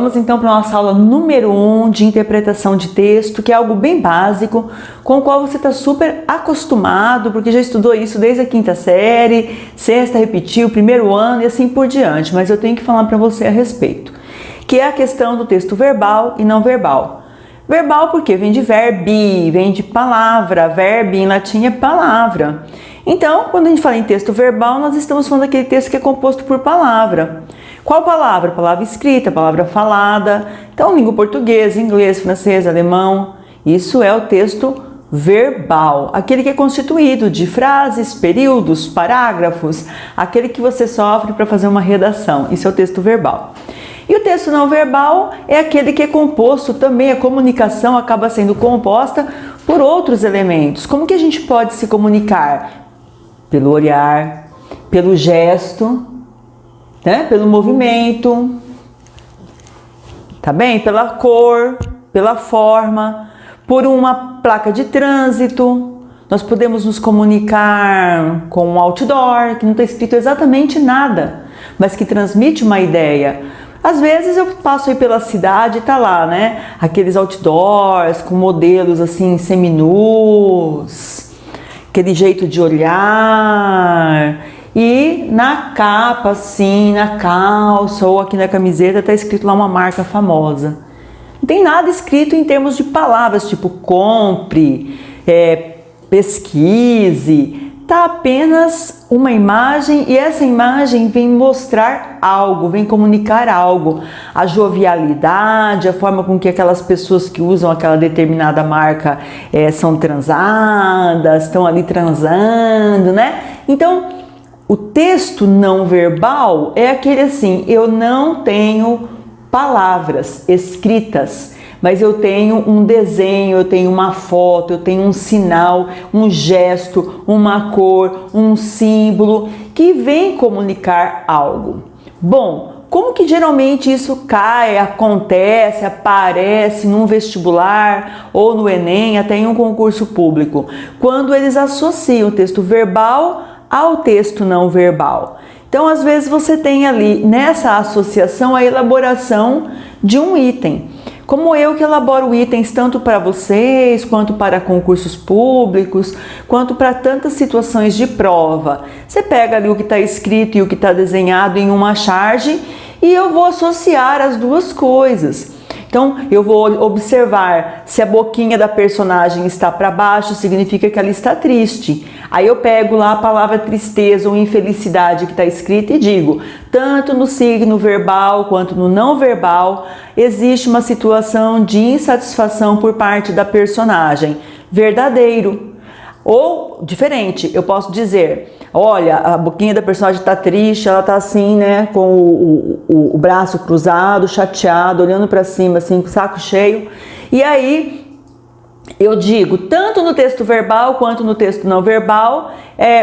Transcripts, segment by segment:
Vamos então para a nossa aula número 1 de interpretação de texto, que é algo bem básico, com o qual você está super acostumado, porque já estudou isso desde a quinta série, sexta repetiu, primeiro ano e assim por diante, mas eu tenho que falar para você a respeito, que é a questão do texto verbal e não verbal. Verbal porque vem de verbi, vem de palavra, verbi em latim é palavra. Então, quando a gente fala em texto verbal, nós estamos falando daquele texto que é composto por palavra. Qual palavra? Palavra escrita, palavra falada. Então, língua portuguesa, inglês, francês, alemão. Isso é o texto verbal. Aquele que é constituído de frases, períodos, parágrafos. Aquele que você sofre para fazer uma redação. Isso é o texto verbal. E o texto não verbal é aquele que é composto também, a comunicação acaba sendo composta por outros elementos. Como que a gente pode se comunicar? Pelo olhar, pelo gesto, né? Pelo movimento, tá bem? Pela cor, pela forma, por uma placa de trânsito. Nós podemos nos comunicar com um outdoor, que não está escrito exatamente nada, mas que transmite uma ideia. Às vezes eu passo aí pela cidade e tá lá, né? Aqueles outdoors com modelos assim seminus, aquele jeito de olhar. E na capa, assim, na calça ou aqui na camiseta tá escrito lá uma marca famosa. Não tem nada escrito em termos de palavras, tipo compre, pesquise. Tá apenas uma imagem e essa imagem vem mostrar algo, vem comunicar algo. A jovialidade, a forma com que aquelas pessoas que usam aquela determinada marca são transadas, estão ali transando, né? Então, o texto não verbal é aquele assim, eu não tenho palavras escritas, mas eu tenho um desenho, eu tenho uma foto, eu tenho um sinal, um gesto, uma cor, um símbolo que vem comunicar algo. Bom, como que geralmente isso acontece, aparece num vestibular ou no Enem, até em um concurso público? Quando eles associam o texto verbal ao texto não verbal. Então, às vezes você tem ali nessa associação a elaboração de um item. Como eu que elaboro itens tanto para vocês, quanto para concursos públicos, quanto para tantas situações de prova. Você pega ali o que está escrito e o que está desenhado em uma charge e eu vou associar as duas coisas. Então, eu vou observar se a boquinha da personagem está para baixo, significa que ela está triste. Aí eu pego lá a palavra tristeza ou infelicidade que está escrita e digo, tanto no signo verbal quanto no não verbal, existe uma situação de insatisfação por parte da personagem. Verdadeiro. Ou, diferente, eu posso dizer, olha, a boquinha da personagem está triste, ela está assim, né, com o braço cruzado, chateado, olhando para cima, assim, com o saco cheio. E aí, eu digo, tanto no texto verbal quanto no texto não verbal,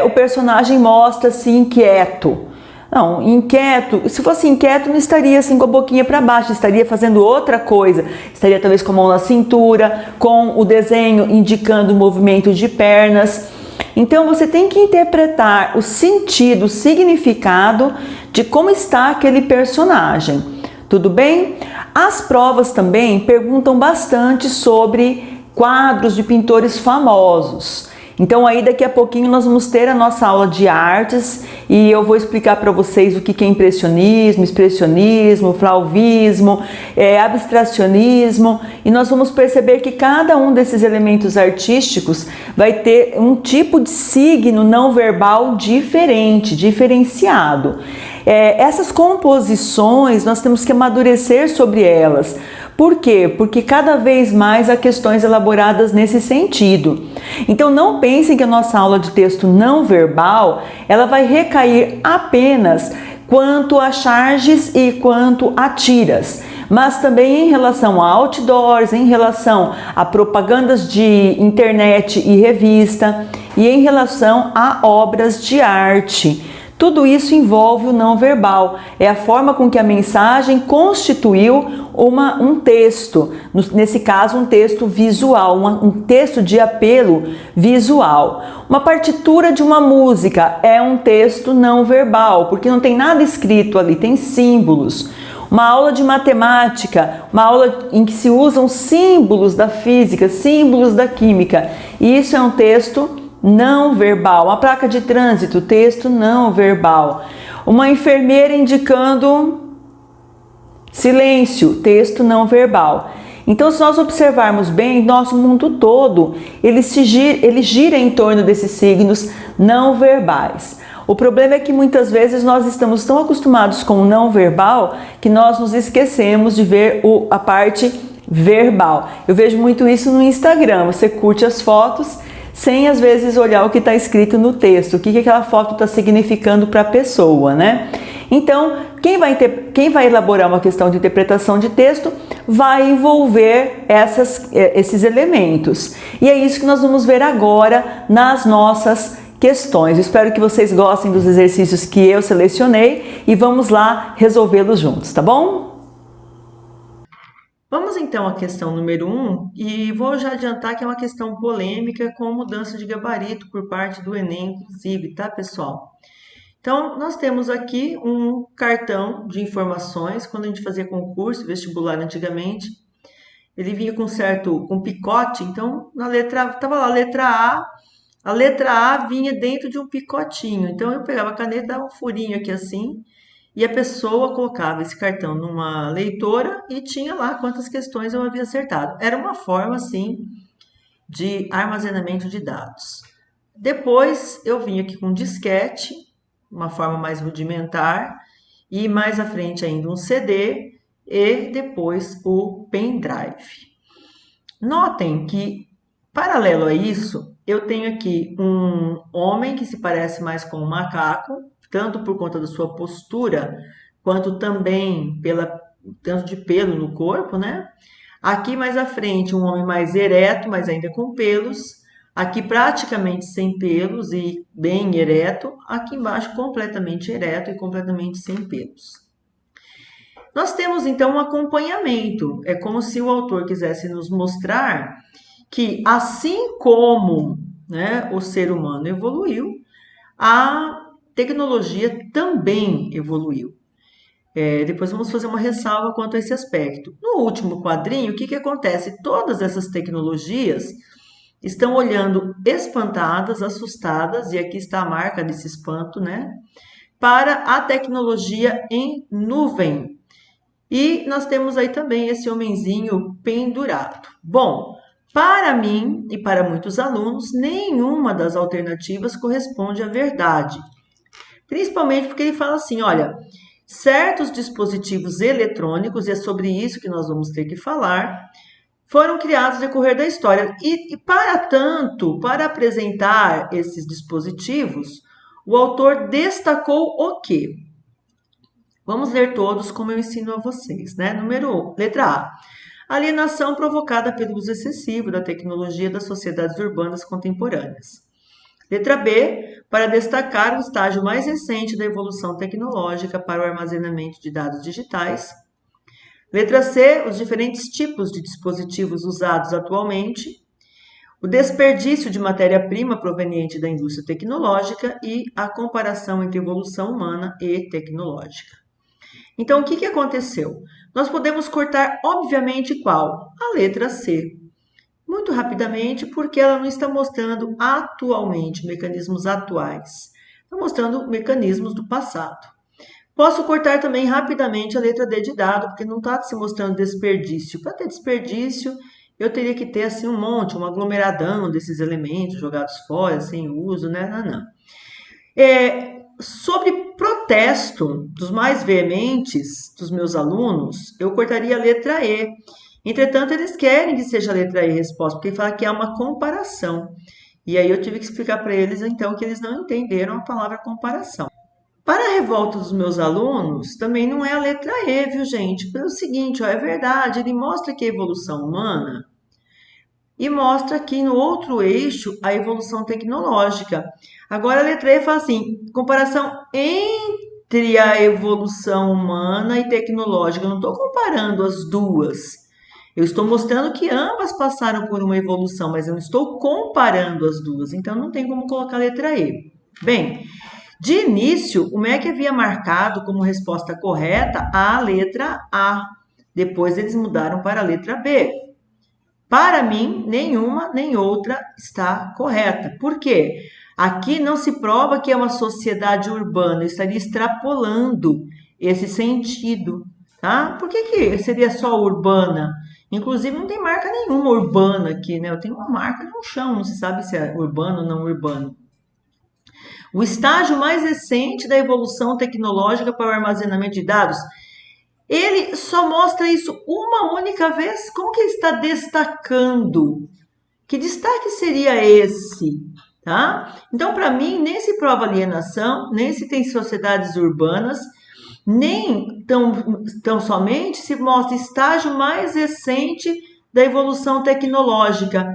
o personagem mostra-se inquieto. Não, inquieto, se fosse inquieto não estaria assim com a boquinha para baixo, estaria fazendo outra coisa, estaria talvez com a mão na cintura, com o desenho indicando o movimento de pernas. Então você tem que interpretar o sentido, o significado de como está aquele personagem, tudo bem? As provas também perguntam bastante sobre quadros de pintores famosos. Então aí daqui a pouquinho nós vamos ter a nossa aula de artes e eu vou explicar para vocês o que é impressionismo, expressionismo, flauvismo, abstracionismo, e nós vamos perceber que cada um desses elementos artísticos vai ter um tipo de signo não verbal diferente, diferenciado. Essas composições nós temos que amadurecer sobre elas. Por quê? Porque cada vez mais há questões elaboradas nesse sentido. Então não pensem que a nossa aula de texto não verbal, ela vai recair apenas quanto a charges e quanto a tiras, mas também em relação a outdoors, em relação a propagandas de internet e revista e em relação a obras de arte. Tudo isso envolve o não verbal, é a forma com que a mensagem constituiu um texto, nesse caso um texto visual, um texto de apelo visual. Uma partitura de uma música é um texto não verbal, porque não tem nada escrito ali, tem símbolos. Uma aula de matemática, uma aula em que se usam símbolos da física, símbolos da química. Isso é um texto não verbal. Uma placa de trânsito, texto não verbal. Uma enfermeira indicando silêncio, texto não verbal. Então, se nós observarmos bem, nosso mundo todo, ele gira em torno desses signos não verbais. O problema é que muitas vezes nós estamos tão acostumados com o não verbal que nós nos esquecemos de ver a parte verbal. Eu vejo muito isso no Instagram. Você curte as fotos sem às vezes olhar o que está escrito no texto, o que aquela foto está significando para a pessoa, né? Então, quem vai elaborar uma questão de interpretação de texto vai envolver esses elementos. E é isso que nós vamos ver agora nas nossas questões. Eu espero que vocês gostem dos exercícios que eu selecionei e vamos lá resolvê-los juntos, tá bom? Vamos então à questão número 1 e vou já adiantar que é uma questão polêmica com mudança de gabarito por parte do Enem, inclusive, tá, pessoal? Então, nós temos aqui um cartão de informações. Quando a gente fazia concurso vestibular antigamente, ele vinha com picote. Então, na letra estava lá a letra A vinha dentro de um picotinho. Então, eu pegava a caneta, dava um furinho aqui assim, e a pessoa colocava esse cartão numa leitora e tinha lá quantas questões eu havia acertado. Era uma forma, assim, de armazenamento de dados. Depois, eu vim aqui com um disquete, uma forma mais rudimentar, e mais à frente ainda um CD e depois o pendrive. Notem que, paralelo a isso, eu tenho aqui um homem que se parece mais com um macaco, tanto por conta da sua postura, quanto também pela tanto de pelo no corpo, né? Aqui mais à frente um homem mais ereto, mas ainda com pelos. Aqui praticamente sem pelos e bem ereto, aqui embaixo completamente ereto e completamente sem pelos. Nós temos então um acompanhamento, é como se o autor quisesse nos mostrar que assim como, né, o ser humano evoluiu, a tecnologia também evoluiu. Depois vamos fazer uma ressalva quanto a esse aspecto. No último quadrinho, o que acontece? Todas essas tecnologias estão olhando espantadas, assustadas, e aqui está a marca desse espanto, né? Para a tecnologia em nuvem. E nós temos aí também esse homenzinho pendurado. Bom, para mim e para muitos alunos, nenhuma das alternativas corresponde à verdade. Principalmente porque ele fala assim, olha, certos dispositivos eletrônicos, e é sobre isso que nós vamos ter que falar, foram criados no decorrer da história. E para tanto, para apresentar esses dispositivos, o autor destacou o quê? Vamos ler todos como eu ensino a vocês, né? Letra A. Alienação provocada pelo uso excessivo da tecnologia das sociedades urbanas contemporâneas. Letra B. Para destacar o estágio mais recente da evolução tecnológica para o armazenamento de dados digitais. Letra C, os diferentes tipos de dispositivos usados atualmente, o desperdício de matéria-prima proveniente da indústria tecnológica e a comparação entre evolução humana e tecnológica. Então, o que aconteceu? Nós podemos cortar, obviamente, qual? A letra C. Muito rapidamente, porque ela não está mostrando atualmente, mecanismos atuais. Está mostrando mecanismos do passado. Posso cortar também rapidamente a letra D de dado, porque não está se mostrando desperdício. Para ter desperdício, eu teria que ter assim um monte, um aglomeradão desses elementos jogados fora, sem uso, né? Não. Sobre protesto dos mais veementes dos meus alunos, eu cortaria a letra E. Entretanto, eles querem que seja a letra E a resposta, porque ele fala que é uma comparação. E aí eu tive que explicar para eles, então, que eles não entenderam a palavra comparação. Para a revolta dos meus alunos, também não é a letra E, viu, gente? Pelo seguinte, ó, é verdade, ele mostra que a evolução humana e mostra aqui no outro eixo a evolução tecnológica. Agora a letra E fala assim, comparação entre a evolução humana e tecnológica. Eu não estou comparando as duas. Eu estou mostrando que ambas passaram por uma evolução, mas eu não estou comparando as duas. Então não tem como colocar a letra E. Bem, De início, o MEC havia marcado como resposta correta a letra A. Depois eles mudaram para a letra B. Para mim, nenhuma nem outra está correta. Por quê? Aqui não se prova que é uma sociedade urbana, eu estaria extrapolando esse sentido, tá? Por que seria só urbana? Inclusive, não tem marca nenhuma urbana aqui, né? Eu tenho uma marca no chão, não se sabe se é urbano ou não urbano. O estágio mais recente da evolução tecnológica para o armazenamento de dados, ele só mostra isso uma única vez? Como que ele está destacando? Que destaque seria esse? Tá? Então, para mim, nem se prova alienação, nem se tem sociedades urbanas, nem tão somente se mostra estágio mais recente da evolução tecnológica.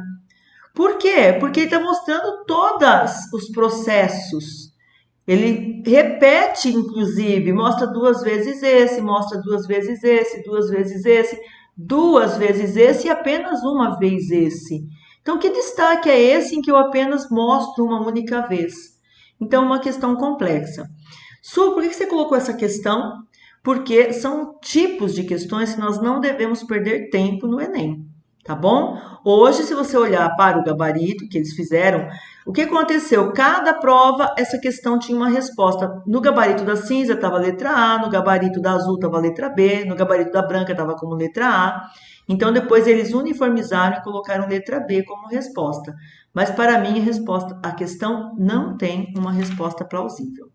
Por quê? Porque ele está mostrando todos os processos. Ele repete, inclusive, mostra 2 vezes esse, mostra 2 vezes esse, 2 vezes esse, 2 vezes esse e apenas uma vez esse. Então, que destaque é esse em que eu apenas mostro uma única vez? Então, é uma questão complexa. Su, por que você colocou essa questão? Porque são tipos de questões que nós não devemos perder tempo no Enem, tá bom? Hoje, se você olhar para o gabarito que eles fizeram, o que aconteceu? Cada prova, essa questão tinha uma resposta. No gabarito da cinza estava a letra A, no gabarito da azul estava a letra B, no gabarito da branca estava como letra A. Então, depois eles uniformizaram e colocaram letra B como resposta. Mas, para mim, a questão não tem uma resposta plausível.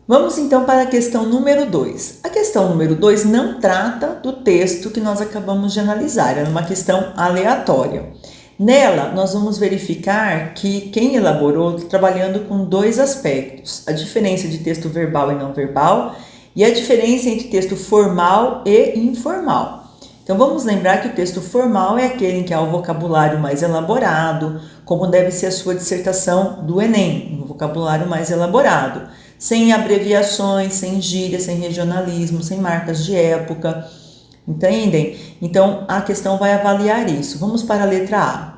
Vamos então para a questão número 2. A questão número 2 não trata do texto que nós acabamos de analisar, é uma questão aleatória. Nela, nós vamos verificar que quem elaborou está trabalhando com 2 aspectos: a diferença de texto verbal e não verbal e a diferença entre texto formal e informal. Então, vamos lembrar que o texto formal é aquele em que há o vocabulário mais elaborado, como deve ser a sua dissertação do Enem, um vocabulário mais elaborado, sem abreviações, sem gírias, sem regionalismo, sem marcas de época, entendem? Então, a questão vai avaliar isso. Vamos para a letra A.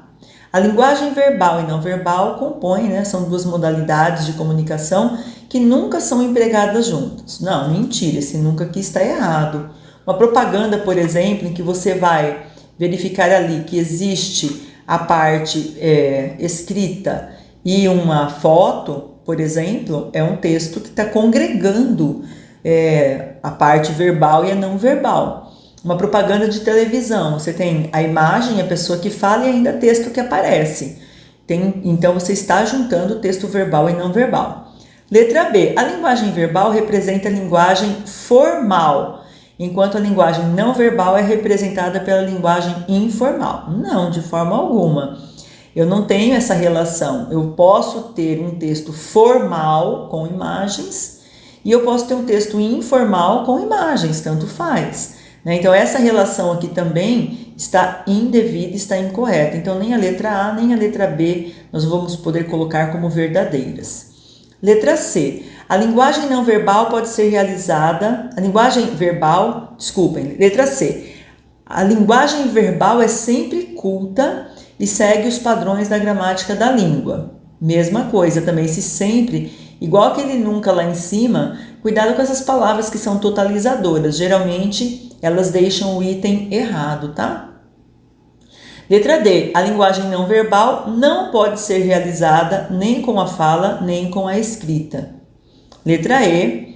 A linguagem verbal e não verbal compõem, né, são 2 modalidades de comunicação que nunca são empregadas juntas. Não, mentira, esse nunca aqui está errado. Uma propaganda, por exemplo, em que você vai verificar ali que existe a parte escrita e uma foto, por exemplo, é um texto que está congregando a parte verbal e a não verbal. Uma propaganda de televisão, você tem a imagem, a pessoa que fala e ainda texto que aparece. Então, você está juntando o texto verbal e não verbal. Letra B. A linguagem verbal representa a linguagem formal, enquanto a linguagem não verbal é representada pela linguagem informal. Não, de forma alguma. Eu não tenho essa relação. Eu posso ter um texto formal com imagens e eu posso ter um texto informal com imagens, tanto faz. Então, essa relação aqui também está indevida, está incorreta. Então, nem a letra A, nem a letra B nós vamos poder colocar como verdadeiras. Letra C. A linguagem não verbal pode ser realizada... Letra C. A linguagem verbal é sempre culta e segue os padrões da gramática da língua. Mesma coisa também, se sempre, igual aquele nunca lá em cima, cuidado com essas palavras que são totalizadoras. Geralmente, elas deixam o item errado, tá? Letra D. A linguagem não verbal não pode ser realizada nem com a fala, nem com a escrita. Letra E.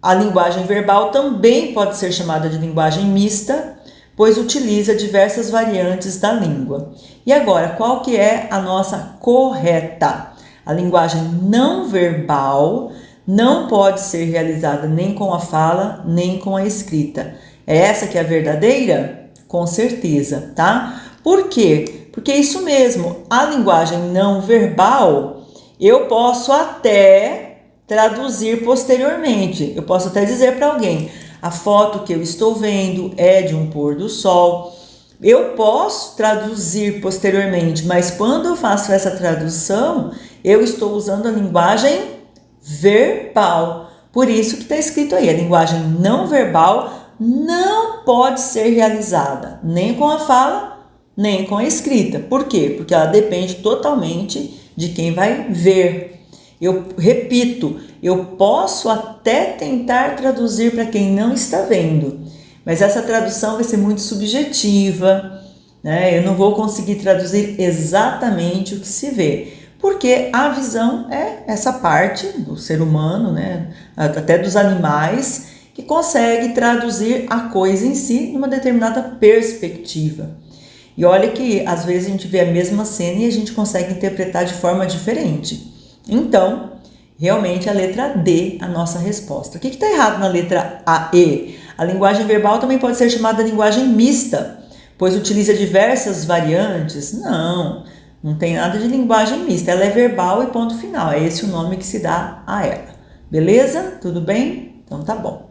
A linguagem verbal também pode ser chamada de linguagem mista, pois utiliza diversas variantes da língua. E agora, qual que é a nossa correta? A linguagem não verbal não pode ser realizada nem com a fala, nem com a escrita. É essa que é a verdadeira? Com certeza, tá? Por quê? Porque é isso mesmo, a linguagem não verbal, eu posso até traduzir posteriormente. Eu posso até dizer para alguém, a foto que eu estou vendo é de um pôr do sol. Eu posso traduzir posteriormente, mas quando eu faço essa tradução, eu estou usando a linguagem verbal. Por isso que está escrito aí, a linguagem não verbal não pode ser realizada nem com a fala, nem com a escrita. Por quê? Porque ela depende totalmente de quem vai ver. Eu repito, eu posso até tentar traduzir para quem não está vendo, mas essa tradução vai ser muito subjetiva, né? Eu não vou conseguir traduzir exatamente o que se vê, porque a visão é essa parte do ser humano, né? Até dos animais, que consegue traduzir a coisa em si numa determinada perspectiva. E olha que às vezes a gente vê a mesma cena e a gente consegue interpretar de forma diferente. Então, realmente a letra D, a nossa resposta. O que está errado na letra A e? A linguagem verbal também pode ser chamada linguagem mista, pois utiliza diversas variantes. Não, não tem nada de linguagem mista. Ela é verbal e ponto final. É esse o nome que se dá a ela. Beleza? Tudo bem? Então tá bom.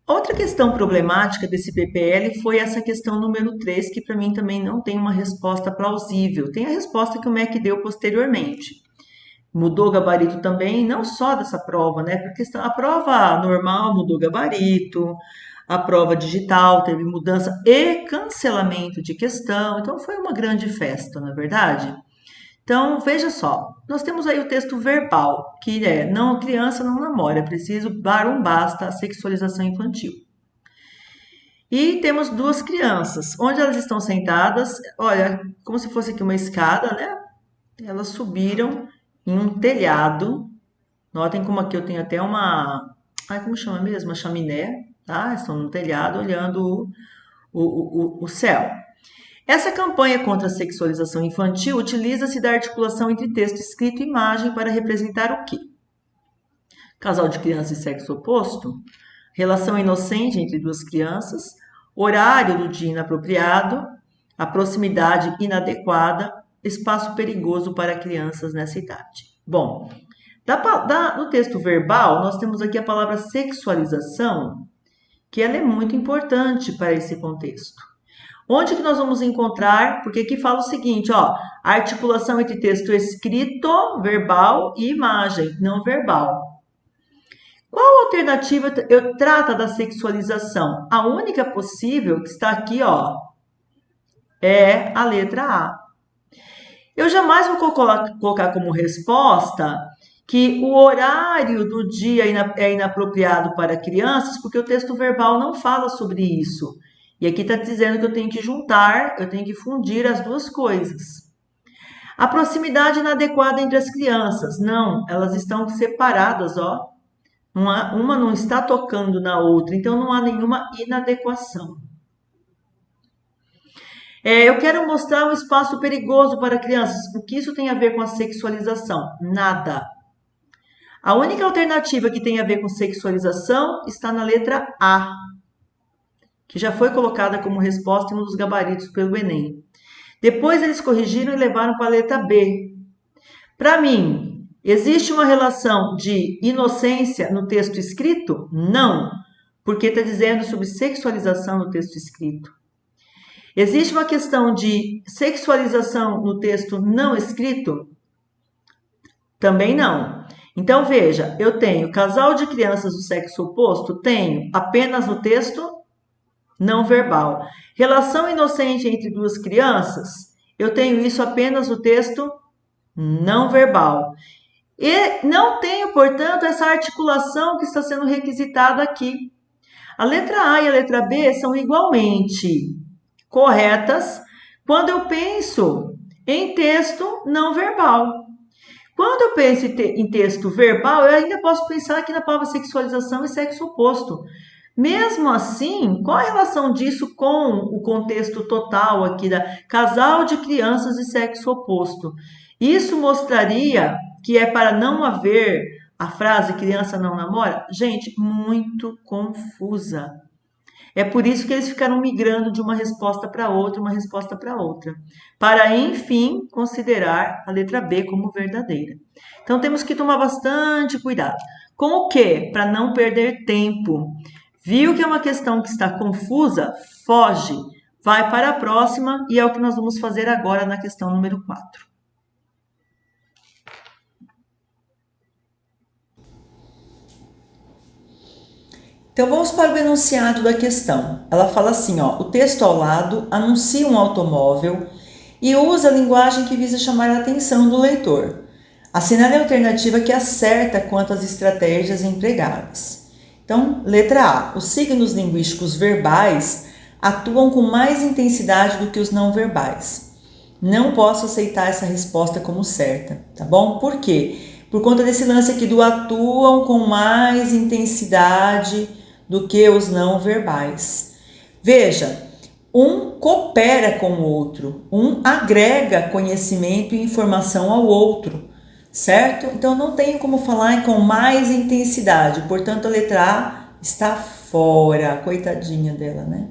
Outra questão problemática desse PPL foi essa questão número 3, que para mim também não tem uma resposta plausível. Tem a resposta que o MEC deu posteriormente. Mudou o gabarito também, não só dessa prova, né? Porque a prova normal mudou gabarito, a prova digital teve mudança e cancelamento de questão, então foi uma grande festa, na verdade. Então, veja só, nós temos aí o texto verbal, que é não, criança não namora, é preciso dar um basta à sexualização infantil. E temos duas crianças, onde elas estão sentadas, olha, como se fosse aqui uma escada, né? Elas subiram em um telhado. Notem como aqui eu tenho até uma... Ai, como chama mesmo? Uma chaminé, tá? Estão no telhado olhando o céu. Essa campanha contra a sexualização infantil utiliza-se da articulação entre texto escrito e imagem para representar o quê? Casal de crianças de sexo oposto, relação inocente entre duas crianças, horário do dia inapropriado, a proximidade inadequada, espaço perigoso para crianças nessa idade. Bom, no texto verbal, nós temos aqui a palavra sexualização, que ela é muito importante para esse contexto. Onde que nós vamos encontrar? Porque aqui fala o seguinte, ó, a articulação entre texto escrito, verbal e imagem não verbal. Qual alternativa eu trata da sexualização? A única possível que está aqui, ó, é a letra A. Eu jamais vou colocar como resposta que o horário do dia é inapropriado para crianças, porque o texto verbal não fala sobre isso. E aqui está dizendo que eu tenho que juntar, eu tenho que fundir as duas coisas. A proximidade inadequada entre as crianças. Não, elas estão separadas, ó. Uma não está tocando na outra, então não há nenhuma inadequação. Eu quero mostrar um espaço perigoso para crianças. O que isso tem a ver com a sexualização? Nada. A única alternativa que tem a ver com sexualização está na letra A, que já foi colocada como resposta em um dos gabaritos pelo Enem. Depois eles corrigiram e levaram para a letra B. Para mim, existe uma relação de inocência no texto escrito? Não, porque está dizendo sobre sexualização no texto escrito. Existe uma questão de sexualização no texto não escrito? Também não. Então, veja, eu tenho casal de crianças do sexo oposto? Tenho apenas no texto não verbal. Relação inocente entre duas crianças? Eu tenho isso apenas no texto não verbal. E não tenho, portanto, essa articulação que está sendo requisitada aqui. A letra A e a letra B são igualmente corretas quando eu penso em texto não verbal. Quando eu penso em texto verbal, eu ainda posso pensar aqui na palavra sexualização e sexo oposto. Mesmo assim, qual a relação disso com o contexto total aqui da casal de crianças de sexo oposto? Isso mostraria que é para não haver a frase criança não namora? Gente, muito confusa. É por isso que eles ficaram migrando de uma resposta para outra, para enfim considerar a letra B como verdadeira. Então temos que tomar bastante cuidado. Com o quê? Para não perder tempo. Viu que é uma questão que está confusa? Foge. Vai para a próxima e é o que nós vamos fazer agora na questão número 4. Então vamos para o enunciado da questão. Ela fala assim, ó, o texto ao lado anuncia um automóvel e usa a linguagem que visa chamar a atenção do leitor. Assinale a alternativa que acerta quanto às estratégias empregáveis. Então, letra A. Os signos linguísticos verbais atuam com mais intensidade do que os não verbais. Não posso aceitar essa resposta como certa, tá bom? Por quê? Por conta desse lance aqui do atuam com mais intensidade do que os não verbais. Veja, um coopera com o outro, um agrega conhecimento e informação ao outro, certo? Então não tenho como falar com mais intensidade, portanto a letra A está fora, coitadinha dela, né?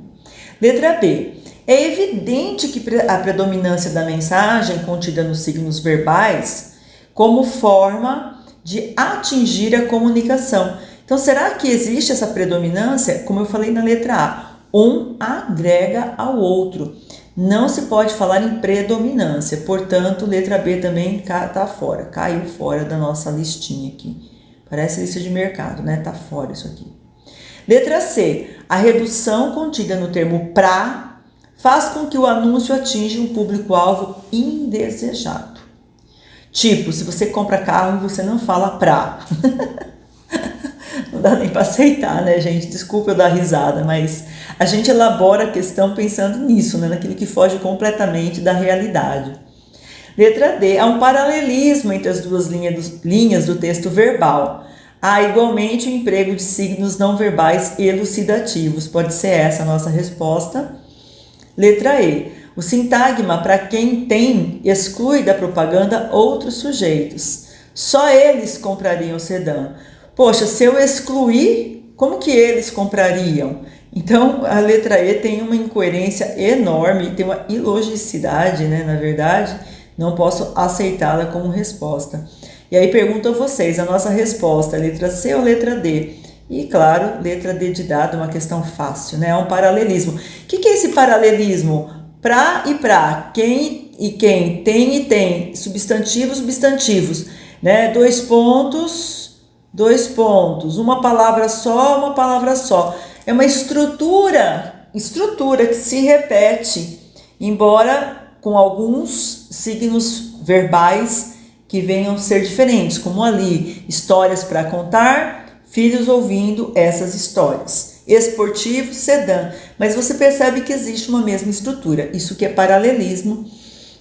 Letra B. É evidente que a predominância da mensagem contida nos signos verbais como forma de atingir a comunicação. Então, será que existe essa predominância? Como eu falei na letra A, um agrega ao outro. Não se pode falar em predominância, portanto, letra B também está fora, caiu fora da nossa listinha aqui. Parece lista de mercado, né? Tá fora isso aqui. Letra C. A redução contida no termo pra faz com que o anúncio atinja um público-alvo indesejado. Tipo, se você compra carro e você não fala pra. Não dá nem para aceitar, né, gente? Desculpa eu dar risada, mas a gente elabora a questão pensando nisso, né? Naquilo que foge completamente da realidade. Letra D. Há um paralelismo entre as duas linhas do texto verbal. Há igualmente o emprego de signos não verbais elucidativos. Pode ser essa a nossa resposta. Letra E. O sintagma para quem tem exclui da propaganda outros sujeitos. Só eles comprariam o sedã. Poxa, se eu excluir, como que eles comprariam? Então, a letra E tem uma incoerência enorme, tem uma ilogicidade, né? Na verdade, não posso aceitá-la como resposta. E aí pergunto a vocês, a nossa resposta é letra C ou letra D? E, claro, letra D de dado, uma questão fácil, né? É um paralelismo. O que é esse paralelismo? Pra e pra, quem e quem, tem e tem, substantivos, substantivos, né? Dois pontos, uma palavra só. É uma estrutura que se repete, embora com alguns signos verbais que venham ser diferentes, como ali, histórias para contar, filhos ouvindo essas histórias. Esportivo, sedã, mas você percebe que existe uma mesma estrutura, isso que é paralelismo,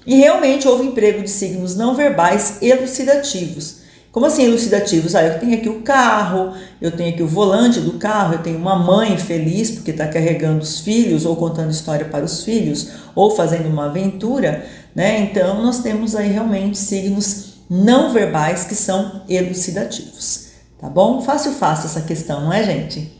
e realmente houve emprego de signos não verbais elucidativos. Como assim elucidativos? Eu tenho aqui o carro, eu tenho aqui o volante do carro, eu tenho uma mãe feliz porque está carregando os filhos, ou contando história para os filhos, ou fazendo uma aventura, né? Então nós temos aí realmente signos não verbais que são elucidativos, tá bom? Fácil essa questão, não é, gente?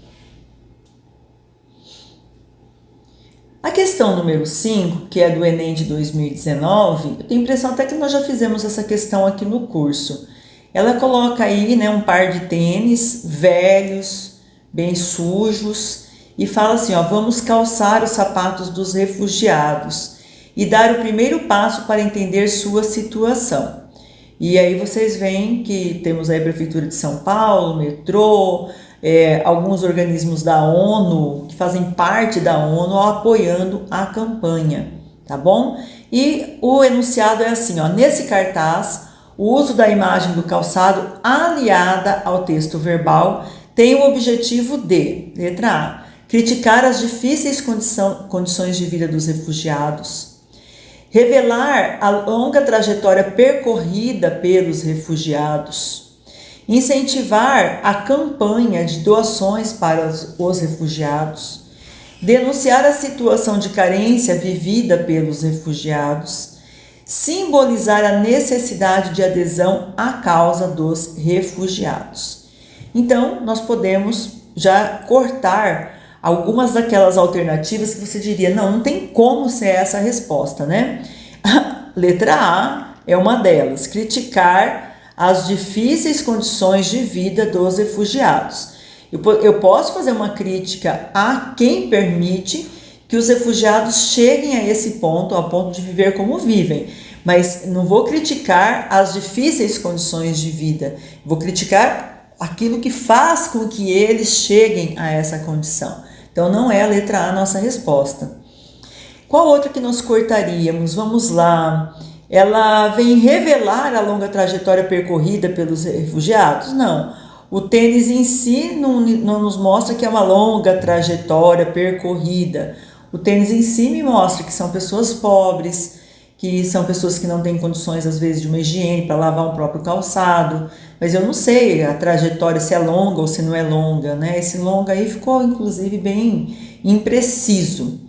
A questão número 5, que é do Enem de 2019, eu tenho a impressão até que nós já fizemos essa questão aqui no curso. Ela coloca aí, né, um par de tênis velhos, bem sujos, e fala assim, vamos calçar os sapatos dos refugiados e dar o primeiro passo para entender sua situação. E aí vocês veem que temos aí a Prefeitura de São Paulo, metrô, alguns organismos da ONU, que fazem parte da ONU, apoiando a campanha, tá bom? E o enunciado é assim, nesse cartaz, o uso da imagem do calçado aliada ao texto verbal tem o objetivo de, letra A, criticar as difíceis condições de vida dos refugiados, revelar a longa trajetória percorrida pelos refugiados, incentivar a campanha de doações para os refugiados, denunciar a situação de carência vivida pelos refugiados, simbolizar a necessidade de adesão à causa dos refugiados. Então, nós podemos já cortar algumas daquelas alternativas que você diria, não tem como ser essa a resposta, né? Letra A é uma delas, criticar as difíceis condições de vida dos refugiados. Eu posso fazer uma crítica a quem permite que os refugiados cheguem a esse ponto, ao ponto de viver como vivem, mas não vou criticar as difíceis condições de vida, vou criticar aquilo que faz com que eles cheguem a essa condição. Então não é a letra A a nossa resposta. Qual outra que nós cortaríamos? Vamos lá. Ela vem revelar a longa trajetória percorrida pelos refugiados? Não. O tênis em si não nos mostra que é uma longa trajetória percorrida. O tênis em si me mostra que são pessoas pobres, que são pessoas que não têm condições, às vezes, de uma higiene para lavar o próprio calçado. Mas eu não sei a trajetória se é longa ou se não é longa, né? Esse longa aí ficou, inclusive, bem impreciso.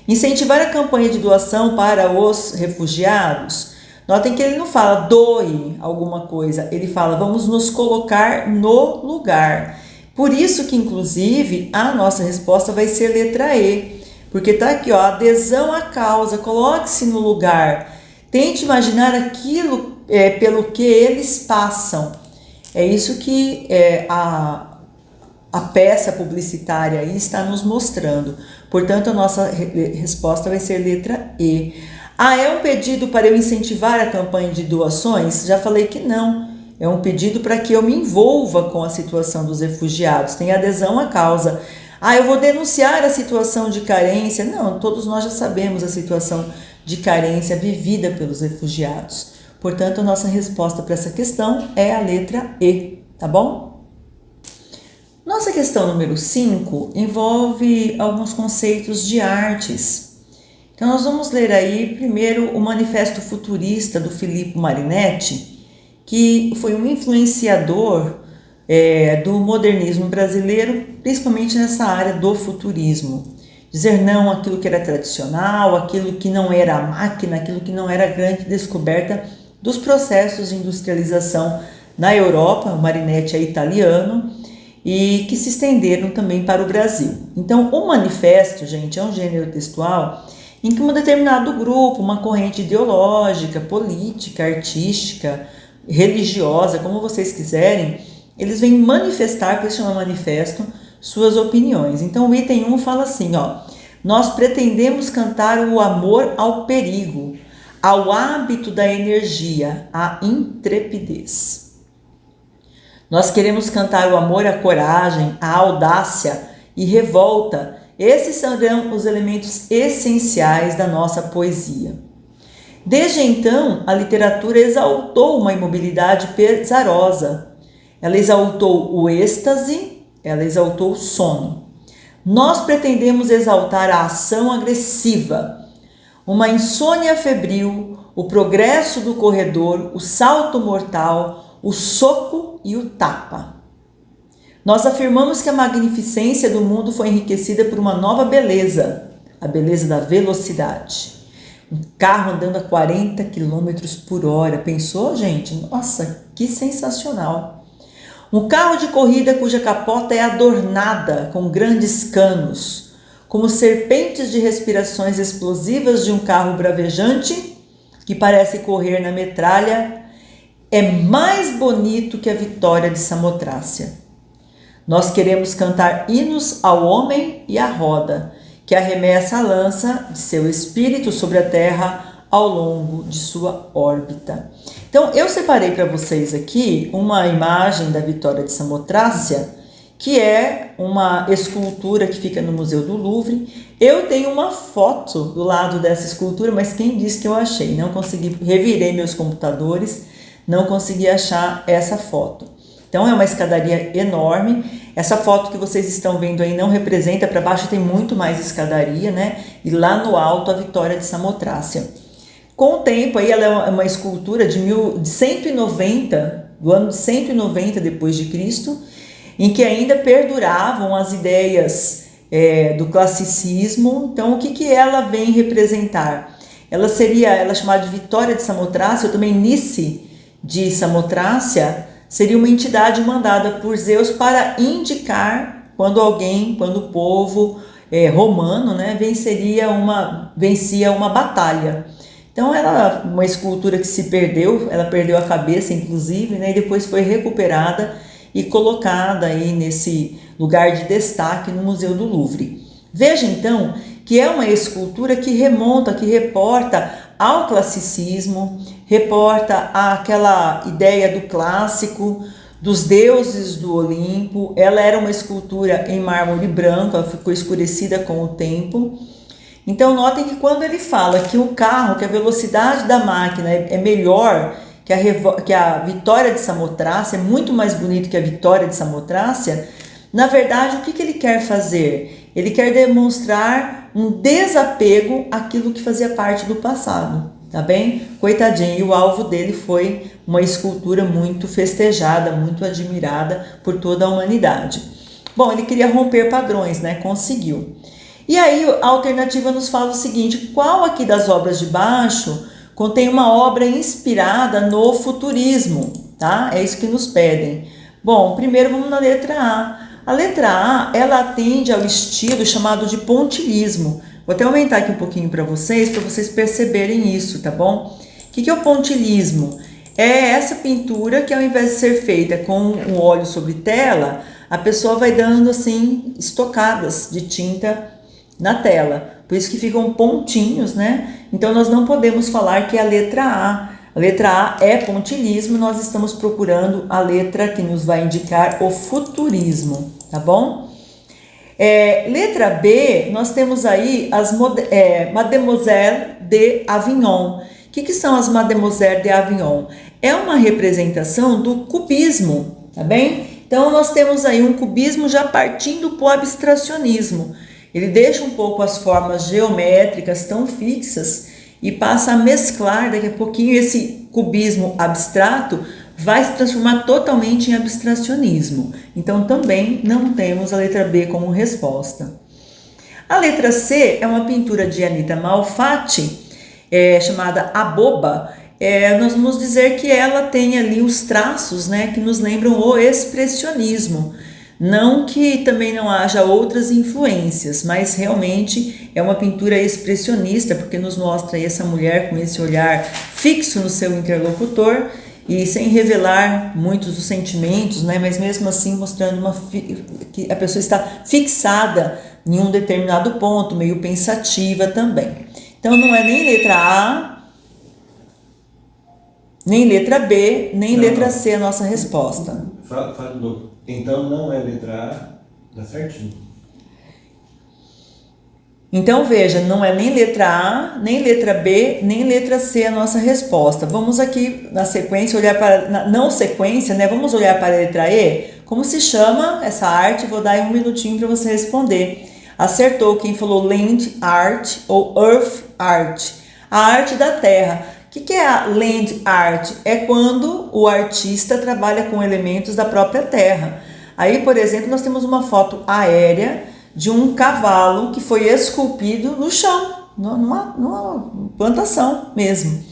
Incentivar a campanha de doação para os refugiados. Notem que ele não fala doe alguma coisa, ele fala vamos nos colocar no lugar. Por isso que, inclusive, a nossa resposta vai ser letra E. Porque tá aqui, ó, adesão à causa, coloque-se no lugar. Tente imaginar aquilo pelo que eles passam. É isso que a peça publicitária aí está nos mostrando. Portanto, a nossa resposta vai ser letra E. É um pedido para eu incentivar a campanha de doações? Já falei que não. É um pedido para que eu me envolva com a situação dos refugiados. Tem adesão à causa. Eu vou denunciar a situação de carência. Não, todos nós já sabemos a situação de carência vivida pelos refugiados. Portanto, a nossa resposta para essa questão é a letra E, tá bom? Nossa questão número 5 envolve alguns conceitos de artes. Então, nós vamos ler aí primeiro o Manifesto Futurista do Filippo Marinetti, que foi um influenciador do modernismo brasileiro, principalmente nessa área do futurismo. Dizer não àquilo que era tradicional, aquilo que não era a máquina, aquilo que não era a grande descoberta dos processos de industrialização na Europa. O Marinetti é italiano e que se estenderam também para o Brasil. Então, o manifesto, gente, é um gênero textual em que um determinado grupo, uma corrente ideológica, política, artística, religiosa, como vocês quiserem, eles vêm manifestar, por isso chama manifesto, suas opiniões. Então, o item 1 fala assim, ó, nós pretendemos cantar o amor ao perigo, ao hábito da energia, à intrepidez. Nós queremos cantar o amor à coragem, à audácia e revolta. Esses serão os elementos essenciais da nossa poesia. Desde então, a literatura exaltou uma imobilidade pesarosa. Ela exaltou o êxtase, ela exaltou o sono. Nós pretendemos exaltar a ação agressiva, uma insônia febril, o progresso do corredor, o salto mortal, o soco e o tapa. Nós afirmamos que a magnificência do mundo foi enriquecida por uma nova beleza, a beleza da velocidade. Um carro andando a 40 km por hora. Pensou, gente? Nossa, que sensacional! Um carro de corrida cuja capota é adornada com grandes canos, como serpentes de respirações explosivas de um carro bravejante que parece correr na metralha, é mais bonito que a vitória de Samotrácia. Nós queremos cantar hinos ao homem e à roda, que arremessa a lança de seu espírito sobre a terra ao longo de sua órbita. Então, eu separei para vocês aqui uma imagem da vitória de Samotrácia, que é uma escultura que fica no Museu do Louvre. Eu tenho uma foto do lado dessa escultura, mas quem disse que eu achei? Não consegui, revirei meus computadores, não consegui achar essa foto. Então é uma escadaria enorme. Essa foto que vocês estão vendo aí não representa, para baixo tem muito mais escadaria, né? E lá no alto a vitória de Samotrácia. Com o tempo aí ela é uma escultura de 190, do ano de 190 depois de Cristo, em que ainda perduravam as ideias do classicismo. Então o que ela vem representar? Ela é chamada de Vitória de Samotrácia, ou também Nice de Samotrácia, seria uma entidade mandada por Zeus para indicar quando o povo romano, né, vencia uma batalha. Então ela uma escultura que se perdeu, ela perdeu a cabeça inclusive, né, e depois foi recuperada e colocada aí nesse lugar de destaque no Museu do Louvre. Veja então que é uma escultura que reporta ao classicismo, reporta àquela ideia do clássico, dos deuses do Olimpo. Ela era uma escultura em mármore branco, ela ficou escurecida com o tempo. Então notem que quando ele fala que o carro, que a velocidade da máquina é melhor que a Vitória de Samotrácia, é muito mais bonito que a Vitória de Samotrácia, na verdade o que ele quer fazer? Ele quer demonstrar um desapego àquilo que fazia parte do passado, tá bem? Coitadinho, e o alvo dele foi uma escultura muito festejada, muito admirada por toda a humanidade. Bom, ele queria romper padrões, né? Conseguiu. E aí a alternativa nos fala o seguinte: qual aqui das obras de baixo contém uma obra inspirada no futurismo, tá? É isso que nos pedem. Bom, primeiro vamos na letra A. A letra A, ela atende ao estilo chamado de pontilhismo. Vou até aumentar aqui um pouquinho para vocês perceberem isso, tá bom? O que é o pontilhismo? É essa pintura que, ao invés de ser feita com um óleo sobre tela, a pessoa vai dando assim estocadas de tinta na tela. Por isso que ficam pontinhos, né? Então nós não podemos falar que é a letra A. A letra A é pontilhismo, nós estamos procurando a letra que nos vai indicar o futurismo, tá bom? Letra B, nós temos aí as Mademoiselle de Avignon. O que são as Mademoiselle de Avignon? É uma representação do cubismo, tá bem? Então nós temos aí um cubismo já partindo para o abstracionismo. Ele deixa um pouco as formas geométricas tão fixas e passa a mesclar daqui a pouquinho. Esse cubismo abstrato vai se transformar totalmente em abstracionismo. Então também não temos a letra B como resposta. A letra C é uma pintura de Anita Malfatti, chamada A Boba. Nós vamos dizer que ela tem ali os traços, né, que nos lembram o expressionismo. Não que também não haja outras influências, mas realmente é uma pintura expressionista, porque nos mostra aí essa mulher com esse olhar fixo no seu interlocutor e sem revelar muitos dos sentimentos, né? Mas mesmo assim mostrando que a pessoa está fixada em um determinado ponto, meio pensativa também. Então não é nem letra A, nem letra B, nem letra C a nossa resposta. Fala de novo. Então não é letra A, dá certinho. Então veja, não é nem letra A, nem letra B, nem letra C a nossa resposta. Vamos aqui na sequência olhar para, não sequência, né? Vamos olhar para a letra E. Como se chama essa arte? Vou dar aí um minutinho para você responder. Acertou quem falou land art ou earth art, a arte da terra. O que é a land art? É quando o artista trabalha com elementos da própria terra. Aí, por exemplo, nós temos uma foto aérea de um cavalo que foi esculpido no chão, numa plantação mesmo,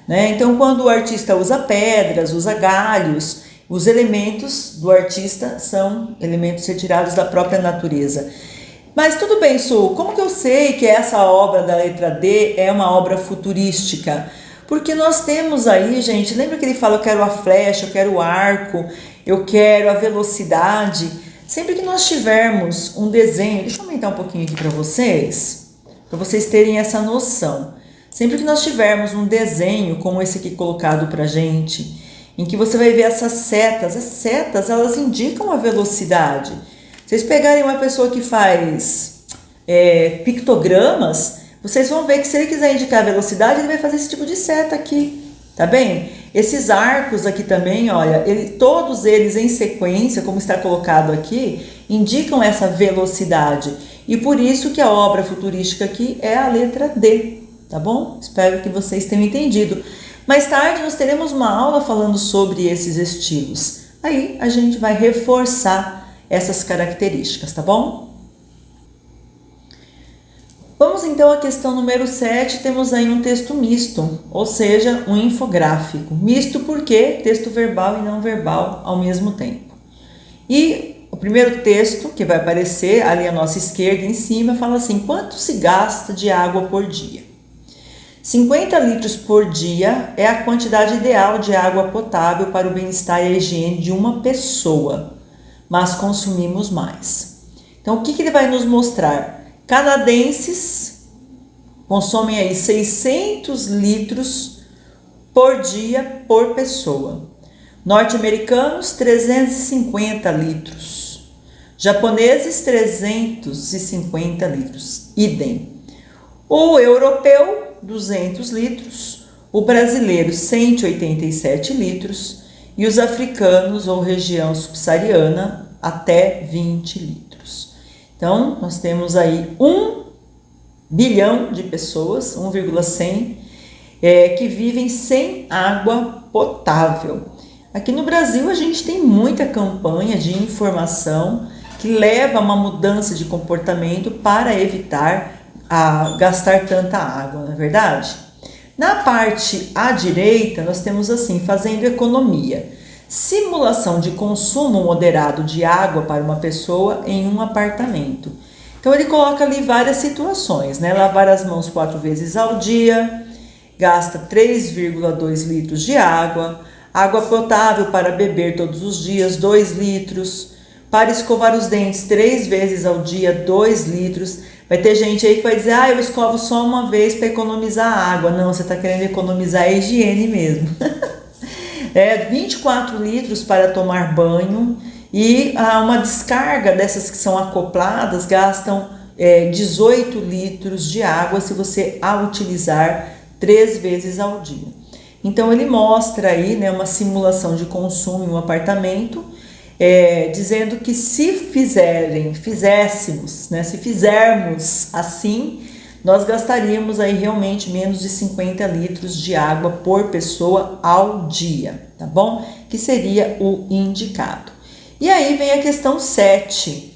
né? Então, quando o artista usa pedras, usa galhos, os elementos do artista são elementos retirados da própria natureza. Mas tudo bem, Su, como que eu sei que essa obra da letra D é uma obra futurística? Porque nós temos aí, gente, lembra que ele fala, eu quero a flecha, eu quero o arco, eu quero a velocidade. Sempre que nós tivermos um desenho, deixa eu aumentar um pouquinho aqui para vocês terem essa noção. Sempre que nós tivermos um desenho como esse aqui colocado pra gente, em que você vai ver essas setas, as setas, elas indicam a velocidade. Vocês pegarem uma pessoa que faz pictogramas, vocês vão ver que se ele quiser indicar a velocidade, ele vai fazer esse tipo de seta aqui, tá bem? Esses arcos aqui também, olha, todos eles em sequência, como está colocado aqui, indicam essa velocidade. E por isso que a obra futurística aqui é a letra D, tá bom? Espero que vocês tenham entendido. Mais tarde nós teremos uma aula falando sobre esses estilos. Aí a gente vai reforçar essas características, tá bom? Vamos então à questão número 7, temos aí um texto misto, ou seja, um infográfico. Misto porque texto verbal e não verbal ao mesmo tempo. E o primeiro texto que vai aparecer ali à nossa esquerda em cima fala assim: quanto se gasta de água por dia? 50 litros por dia é a quantidade ideal de água potável para o bem-estar e a higiene de uma pessoa, mas consumimos mais. Então o que ele vai nos mostrar? Canadenses consomem aí 600 litros por dia por pessoa. Norte-americanos, 350 litros. Japoneses, 350 litros. Idem. O europeu, 200 litros. O brasileiro, 187 litros. E os africanos ou região subsaariana, até 20 litros. Então, nós temos aí 1 bilhão de pessoas, 1,100, que vivem sem água potável. Aqui no Brasil a gente tem muita campanha de informação que leva a uma mudança de comportamento para evitar gastar tanta água, não é verdade? Na parte à direita nós temos assim, fazendo economia. Simulação de consumo moderado de água para uma pessoa em um apartamento. Então ele coloca ali várias situações, né? Lavar as mãos 4 vezes ao dia, gasta 3,2 litros de água, água potável para beber todos os dias, 2 litros, para escovar os dentes 3 vezes ao dia, 2 litros. Vai ter gente aí que vai dizer, eu escovo só uma vez para economizar água. Não, você está querendo economizar a higiene mesmo. 24 litros para tomar banho e uma descarga dessas que são acopladas gastam 18 litros de água se você a utilizar 3 vezes ao dia. Então ele mostra aí, né, uma simulação de consumo em um apartamento, dizendo que se fizéssemos, né, se fizermos assim, nós gastaríamos aí realmente menos de 50 litros de água por pessoa ao dia, tá bom? Que seria o indicado. E aí vem a questão 7.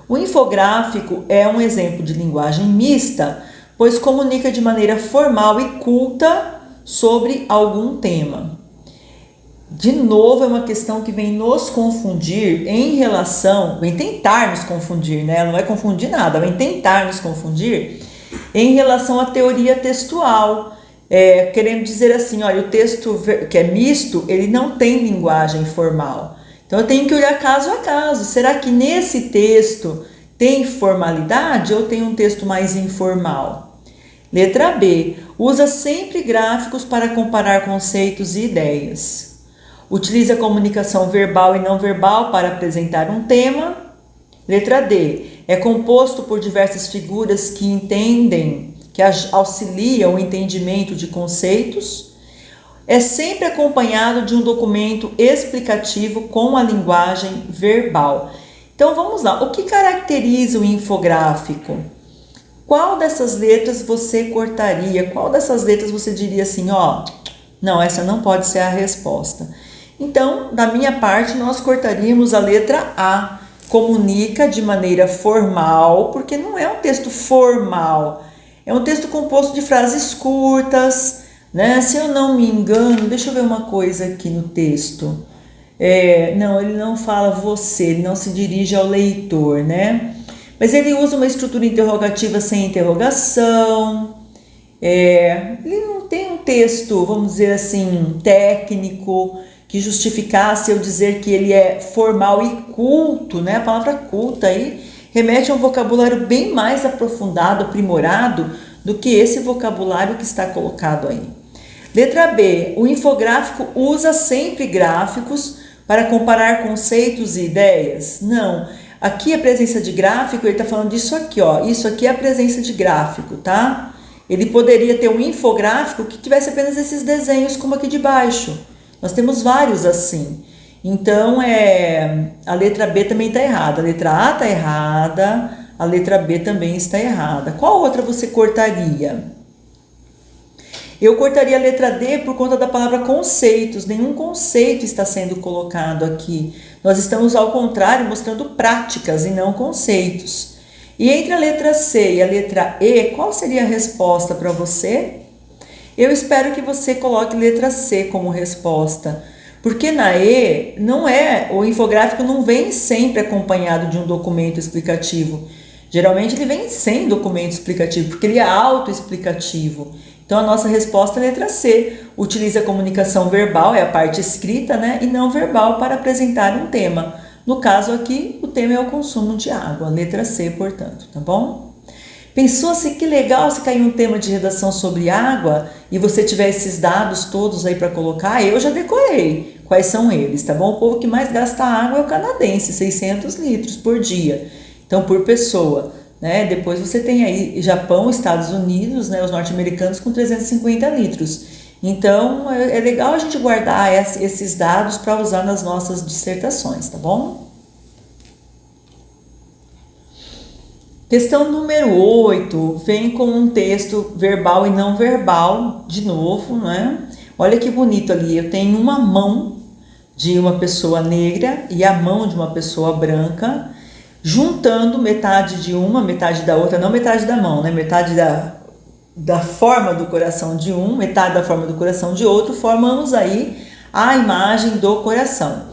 O infográfico é um exemplo de linguagem mista, pois comunica de maneira formal e culta sobre algum tema. De novo, é uma questão que vem nos confundir vem tentar nos confundir, né? Não vai confundir nada, vem tentar nos confundir em relação à teoria textual, querendo dizer assim, olha, o texto que é misto, ele não tem linguagem formal. Então eu tenho que olhar caso a caso. Será que nesse texto tem formalidade ou tem um texto mais informal? Letra B. Usa sempre gráficos para comparar conceitos e ideias. Utiliza comunicação verbal e não verbal para apresentar um tema. Letra D. É composto por diversas figuras que auxiliam o entendimento de conceitos. É sempre acompanhado de um documento explicativo com a linguagem verbal. Então vamos lá. O que caracteriza o infográfico? Qual dessas letras você cortaria? Qual dessas letras você diria assim, não, essa não pode ser a resposta. Então, da minha parte, nós cortaríamos a letra A. Comunica de maneira formal, porque não é um texto formal, é um texto composto de frases curtas, né? Se eu não me engano, deixa eu ver uma coisa aqui no texto. Não, ele não fala você, ele não se dirige ao leitor, né? Mas ele usa uma estrutura interrogativa sem interrogação. Ele não tem um texto, vamos dizer assim, técnico, que justificasse eu dizer que ele é formal e culto, né? A palavra culta aí remete a um vocabulário bem mais aprofundado, aprimorado, do que esse vocabulário que está colocado aí. Letra B. O infográfico usa sempre gráficos para comparar conceitos e ideias? Não. Aqui a presença de gráfico, ele está falando disso aqui, Isso aqui é a presença de gráfico, tá? Ele poderia ter um infográfico que tivesse apenas esses desenhos como aqui de baixo. Nós temos vários assim. Então, a letra B também está errada. A letra A está errada, a letra B também está errada. Qual outra você cortaria? Eu cortaria a letra D por conta da palavra conceitos. Nenhum conceito está sendo colocado aqui. Nós estamos, ao contrário, mostrando práticas e não conceitos. E entre a letra C e a letra E, qual seria a resposta para você? Eu espero que você coloque letra C como resposta, porque na E o infográfico não vem sempre acompanhado de um documento explicativo. Geralmente ele vem sem documento explicativo, porque ele é autoexplicativo. Então a nossa resposta é letra C. Utiliza a comunicação verbal, é a parte escrita, né, e não verbal para apresentar um tema. No caso aqui, o tema é o consumo de água, letra C, portanto, tá bom? Pensou assim, que legal se cair um tema de redação sobre água e você tiver esses dados todos aí para colocar? Eu já decorei quais são eles, tá bom? O povo que mais gasta água é o canadense, 600 litros por dia. Então, por pessoa, né? Depois você tem aí Japão, Estados Unidos, né? Os norte-americanos com 350 litros. Então é legal a gente guardar esses dados para usar nas nossas dissertações, tá bom? Questão número 8 vem com um texto verbal e não verbal, de novo, né? Olha que bonito ali, eu tenho uma mão de uma pessoa negra e a mão de uma pessoa branca, juntando metade de uma, metade da outra, não metade da mão, né? Metade da forma do coração de um, metade da forma do coração de outro, formamos aí a imagem do coração.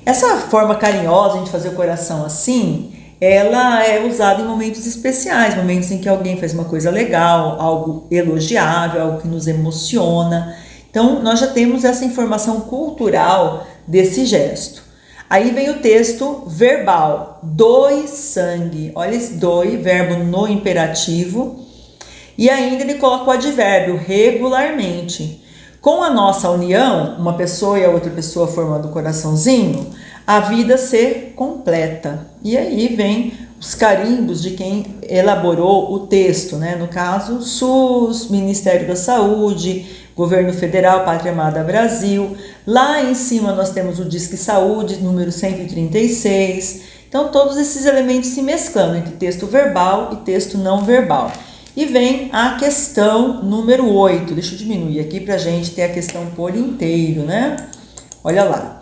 Essa forma carinhosa de fazer o coração assim, ela é usada em momentos especiais, momentos em que alguém faz uma coisa legal, algo elogiável, algo que nos emociona. Então, nós já temos essa informação cultural desse gesto. Aí vem o texto verbal, doe sangue. Olha esse doe, verbo no imperativo. E ainda ele coloca o advérbio, regularmente. Com a nossa união, uma pessoa e a outra pessoa formando o coraçãozinho, a vida se completa. E aí vem os carimbos de quem elaborou o texto, né? No caso, SUS, Ministério da Saúde, Governo Federal, Pátria Amada Brasil. Lá em cima nós temos o Disque Saúde, número 136. Então, todos esses elementos se mesclando entre texto verbal e texto não verbal. E vem a questão número 8. Deixa eu diminuir aqui para a gente ter a questão por inteiro, né? Olha lá.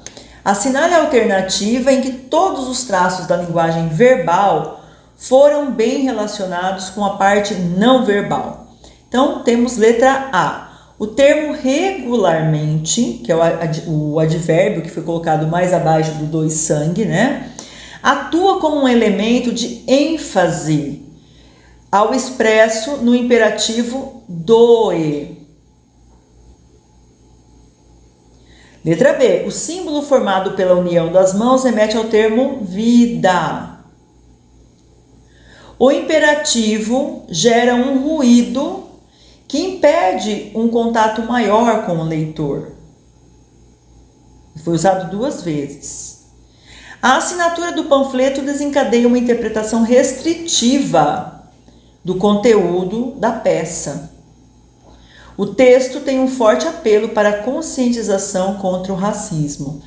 Assinale a alternativa em que todos os traços da linguagem verbal foram bem relacionados com a parte não verbal. Então, temos letra A. O termo regularmente, que é o advérbio que foi colocado mais abaixo do doe sangue, né? Atua como um elemento de ênfase ao expresso no imperativo doe. Letra B. O símbolo formado pela união das mãos remete ao termo vida. O imperativo gera um ruído que impede um contato maior com o leitor. Foi usado 2 vezes. A assinatura do panfleto desencadeia uma interpretação restritiva do conteúdo da peça. O texto tem um forte apelo para a conscientização contra o racismo.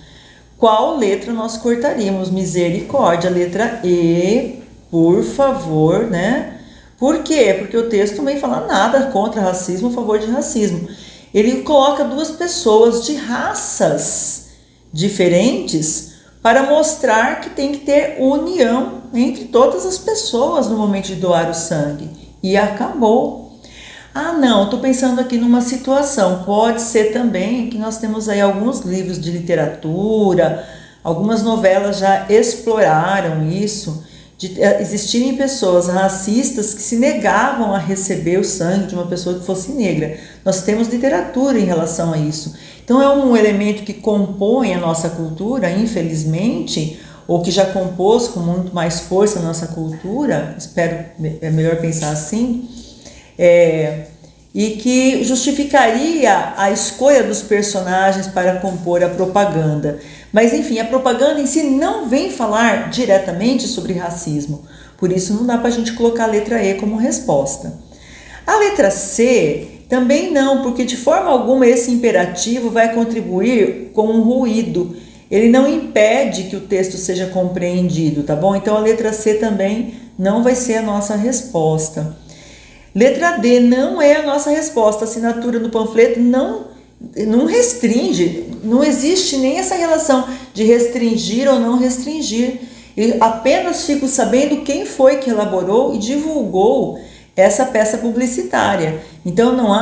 Qual letra nós cortaríamos? Misericórdia, letra E, por favor, né? Por quê? Porque o texto não vem falar nada contra racismo, a favor de racismo. Ele coloca 2 pessoas de raças diferentes para mostrar que tem que ter união entre todas as pessoas no momento de doar o sangue. E acabou. Ah, não, estou pensando aqui numa situação. Pode ser também que nós temos aí alguns livros de literatura, algumas novelas já exploraram isso, de existirem pessoas racistas que se negavam a receber o sangue de uma pessoa que fosse negra. Nós temos literatura em relação a isso. Então é um elemento que compõe a nossa cultura, infelizmente, ou que já compôs com muito mais força a nossa cultura, espero, é melhor pensar assim, e que justificaria a escolha dos personagens para compor a propaganda. Mas enfim, a propaganda em si não vem falar diretamente sobre racismo, por isso não dá para a gente colocar a letra E como resposta. A letra C também não, porque de forma alguma esse imperativo vai contribuir com um ruído, ele não impede que o texto seja compreendido, tá bom? Então a letra C também não vai ser a nossa resposta. Letra D não é a nossa resposta, a assinatura do panfleto não restringe, não existe nem essa relação de restringir ou não restringir. Eu apenas fico sabendo quem foi que elaborou e divulgou essa peça publicitária. Então não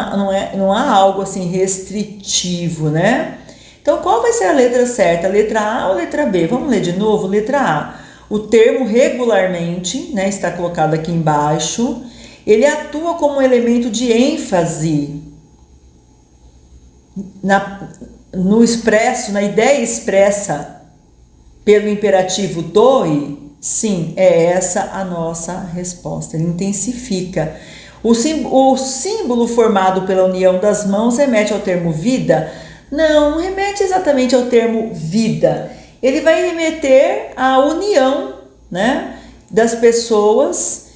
há algo assim restritivo, né? Então qual vai ser a letra certa? A letra A ou a letra B? Vamos ler de novo? Letra A. O termo regularmente, né, está colocado aqui embaixo. Ele atua como um elemento de ênfase no expresso, na ideia expressa pelo imperativo doe. Sim, é essa a nossa resposta. Ele intensifica. O símbolo formado pela união das mãos remete ao termo vida? Não remete exatamente ao termo vida. Ele vai remeter à união, né, das pessoas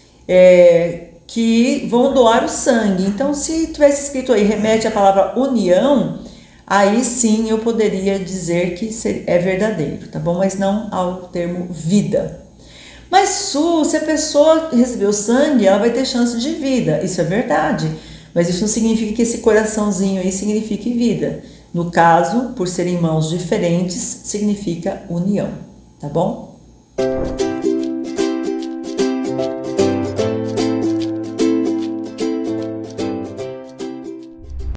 que vão doar o sangue. Então, se tivesse escrito aí, remete à palavra união, aí sim eu poderia dizer que é verdadeiro, tá bom? Mas não ao termo vida. Mas se a pessoa recebeu sangue, ela vai ter chance de vida. Isso é verdade. Mas isso não significa que esse coraçãozinho aí signifique vida. No caso, por serem mãos diferentes, significa união, tá bom?